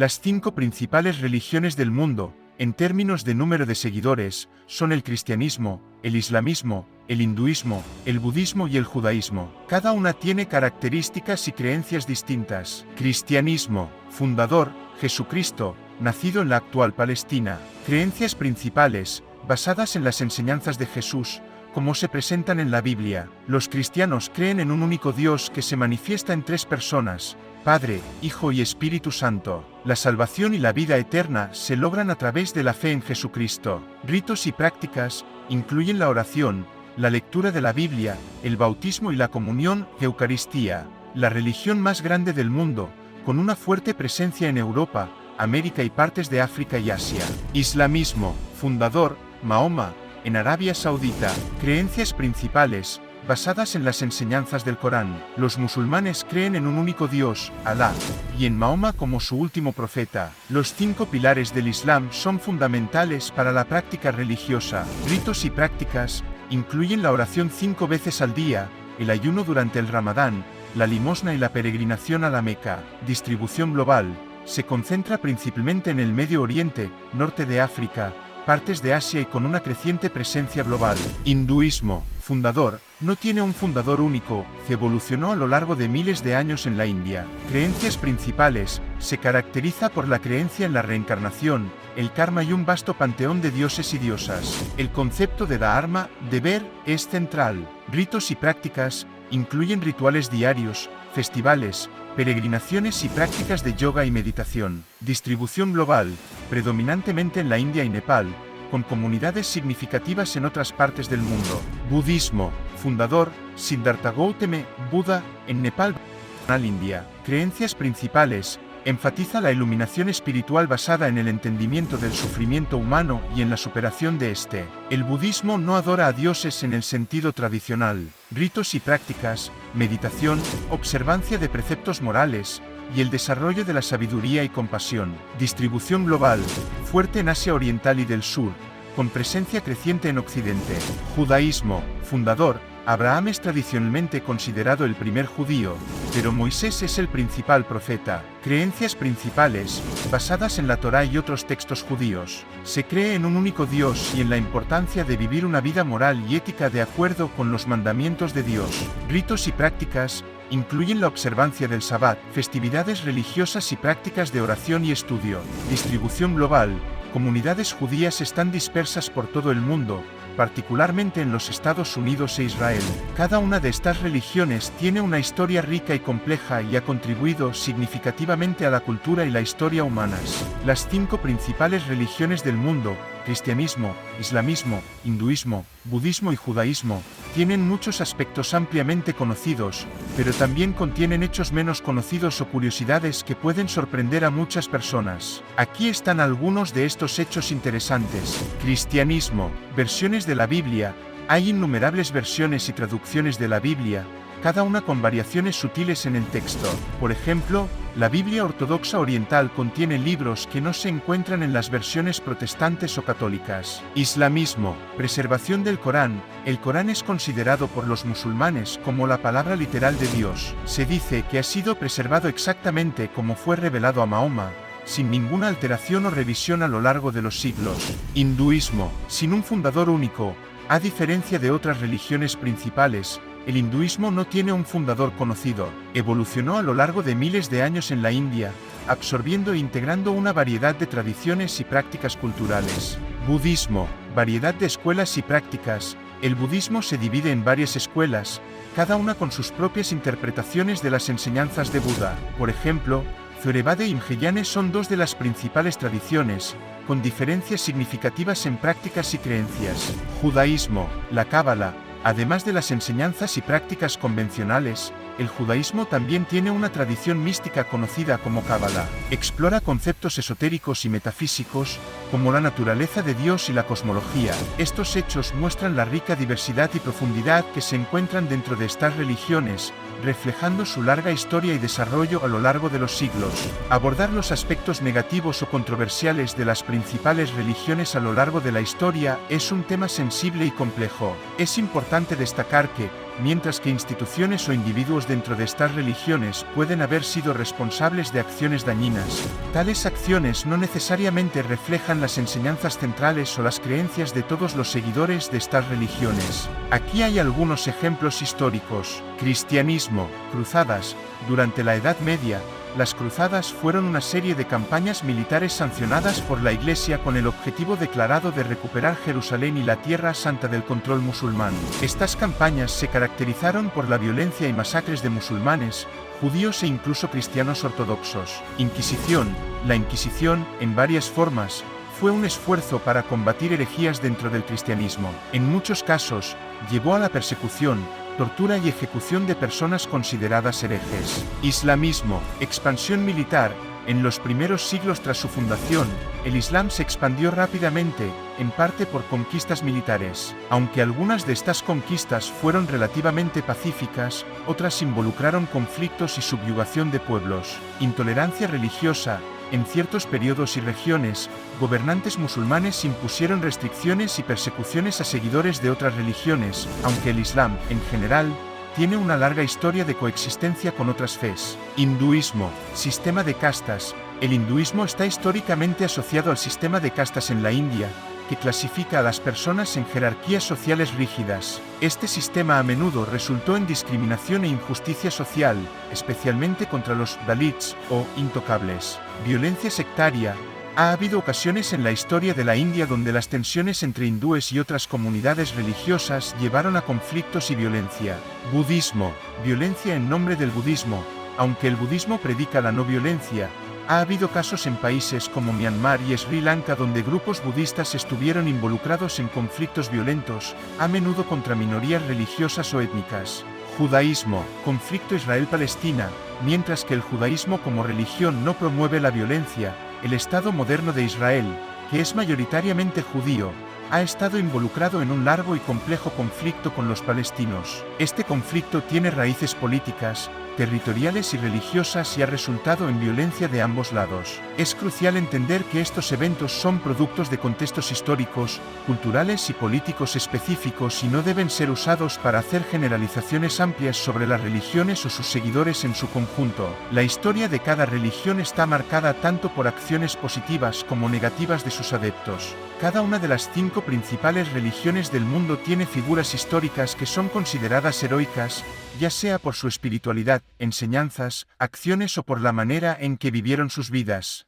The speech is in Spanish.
Las 5 principales religiones del mundo, en términos de número de seguidores, son el cristianismo, el islamismo, el hinduismo, el budismo y el judaísmo. Cada una tiene características y creencias distintas. Cristianismo, fundador, Jesucristo, nacido en la actual Palestina. Creencias principales, basadas en las enseñanzas de Jesús, como se presentan en la Biblia. Los cristianos creen en un único Dios que se manifiesta en 3 personas, Padre, Hijo y Espíritu Santo. La salvación y la vida eterna se logran a través de la fe en Jesucristo. Ritos y prácticas incluyen la oración, la lectura de la Biblia, el bautismo y la comunión, Eucaristía. La religión más grande del mundo, con una fuerte presencia en Europa, América y partes de África y Asia. Islamismo, fundador, Mahoma, en Arabia Saudita. Creencias principales, basadas en las enseñanzas del Corán. Los musulmanes creen en un único Dios, Alá, y en Mahoma como su último profeta. Los 5 pilares del Islam son fundamentales para la práctica religiosa. Ritos y prácticas incluyen la oración 5 veces al día, el ayuno durante el Ramadán, la limosna y la peregrinación a la Meca. Distribución global. Se concentra principalmente en el Medio Oriente, norte de África, partes de Asia y con una creciente presencia global. Hinduismo, fundador, no tiene un fundador único, que evolucionó a lo largo de miles de años en la India. Creencias principales, se caracteriza por la creencia en la reencarnación, el karma y un vasto panteón de dioses y diosas. El concepto de dharma, deber, es central. Ritos y prácticas, incluyen rituales diarios, festivales, peregrinaciones y prácticas de yoga y meditación. Distribución global, predominantemente en la India y Nepal, con comunidades significativas en otras partes del mundo. Budismo, fundador, Siddhartha Gautama, Buda, en Nepal, India. Creencias principales, enfatiza la iluminación espiritual basada en el entendimiento del sufrimiento humano y en la superación de este. El budismo no adora a dioses en el sentido tradicional. Ritos y prácticas, meditación, observancia de preceptos morales, y el desarrollo de la sabiduría y compasión. Distribución global, fuerte en Asia Oriental y del Sur, con presencia creciente en Occidente. Judaísmo, fundador, Abraham es tradicionalmente considerado el primer judío, pero Moisés es el principal profeta. Creencias principales, basadas en la Torá y otros textos judíos. Se cree en un único Dios y en la importancia de vivir una vida moral y ética de acuerdo con los mandamientos de Dios. Ritos y prácticas, incluyen la observancia del Sabbat, festividades religiosas y prácticas de oración y estudio. Distribución global, comunidades judías están dispersas por todo el mundo, particularmente en los Estados Unidos e Israel. Cada una de estas religiones tiene una historia rica y compleja y ha contribuido significativamente a la cultura y la historia humanas. Las 5 principales religiones del mundo, cristianismo, islamismo, hinduismo, budismo y judaísmo, tienen muchos aspectos ampliamente conocidos, pero también contienen hechos menos conocidos o curiosidades que pueden sorprender a muchas personas. Aquí están algunos de estos hechos interesantes. Cristianismo, versiones de la Biblia. Hay innumerables versiones y traducciones de la Biblia, cada una con variaciones sutiles en el texto. Por ejemplo, la Biblia ortodoxa oriental contiene libros que no se encuentran en las versiones protestantes o católicas. Islamismo, preservación del Corán. El Corán es considerado por los musulmanes como la palabra literal de Dios. Se dice que ha sido preservado exactamente como fue revelado a Mahoma, sin ninguna alteración o revisión a lo largo de los siglos. Hinduismo, sin un fundador único. A diferencia de otras religiones principales, el hinduismo no tiene un fundador conocido. Evolucionó a lo largo de miles de años en la India, absorbiendo e integrando una variedad de tradiciones y prácticas culturales. Budismo, variedad de escuelas y prácticas. El budismo se divide en varias escuelas, cada una con sus propias interpretaciones de las enseñanzas de Buda. Por ejemplo, Theravada y Mahayana son 2 de las principales tradiciones, con diferencias significativas en prácticas y creencias. Judaísmo, la Cábala. Además de las enseñanzas y prácticas convencionales, el judaísmo también tiene una tradición mística conocida como Cábala. Explora conceptos esotéricos y metafísicos, como la naturaleza de Dios y la cosmología. Estos hechos muestran la rica diversidad y profundidad que se encuentran dentro de estas religiones, reflejando su larga historia y desarrollo a lo largo de los siglos. Abordar los aspectos negativos o controversiales de las principales religiones a lo largo de la historia es un tema sensible y complejo. Es importante destacar que, mientras que instituciones o individuos dentro de estas religiones pueden haber sido responsables de acciones dañinas, tales acciones no necesariamente reflejan las enseñanzas centrales o las creencias de todos los seguidores de estas religiones. Aquí hay algunos ejemplos históricos. Cristianismo, cruzadas. Durante la Edad Media, las cruzadas fueron una serie de campañas militares sancionadas por la Iglesia con el objetivo declarado de recuperar Jerusalén y la Tierra Santa del control musulmán. Estas campañas se caracterizaron por la violencia y masacres de musulmanes, judíos e incluso cristianos ortodoxos. Inquisición. La Inquisición, en varias formas, fue un esfuerzo para combatir herejías dentro del cristianismo. En muchos casos, llevó a la persecución, tortura y ejecución de personas consideradas herejes. Islamismo, expansión militar. En los primeros siglos tras su fundación, el Islam se expandió rápidamente, en parte por conquistas militares. Aunque algunas de estas conquistas fueron relativamente pacíficas, otras involucraron conflictos y subyugación de pueblos. Intolerancia religiosa. En ciertos periodos y regiones, gobernantes musulmanes impusieron restricciones y persecuciones a seguidores de otras religiones, aunque el Islam, en general, tiene una larga historia de coexistencia con otras fes. Hinduismo, sistema de castas. El hinduismo está históricamente asociado al sistema de castas en la India, que clasifica a las personas en jerarquías sociales rígidas. Este sistema a menudo resultó en discriminación e injusticia social, especialmente contra los Dalits o intocables. Violencia sectaria. Ha habido ocasiones en la historia de la India donde las tensiones entre hindúes y otras comunidades religiosas llevaron a conflictos y violencia. Budismo. Violencia en nombre del budismo. Aunque el budismo predica la no violencia, ha habido casos en países como Myanmar y Sri Lanka donde grupos budistas estuvieron involucrados en conflictos violentos, a menudo contra minorías religiosas o étnicas. Judaísmo, conflicto Israel-Palestina. Mientras que el judaísmo como religión no promueve la violencia, el Estado moderno de Israel, que es mayoritariamente judío, ha estado involucrado en un largo y complejo conflicto con los palestinos. Este conflicto tiene raíces políticas, territoriales y religiosas y ha resultado en violencia de ambos lados. Es crucial entender que estos eventos son productos de contextos históricos, culturales y políticos específicos y no deben ser usados para hacer generalizaciones amplias sobre las religiones o sus seguidores en su conjunto. La historia de cada religión está marcada tanto por acciones positivas como negativas de sus adeptos. Cada una de las 5 principales religiones del mundo tiene figuras históricas que son consideradas heroicas, ya sea por su espiritualidad, enseñanzas, acciones o por la manera en que vivieron sus vidas.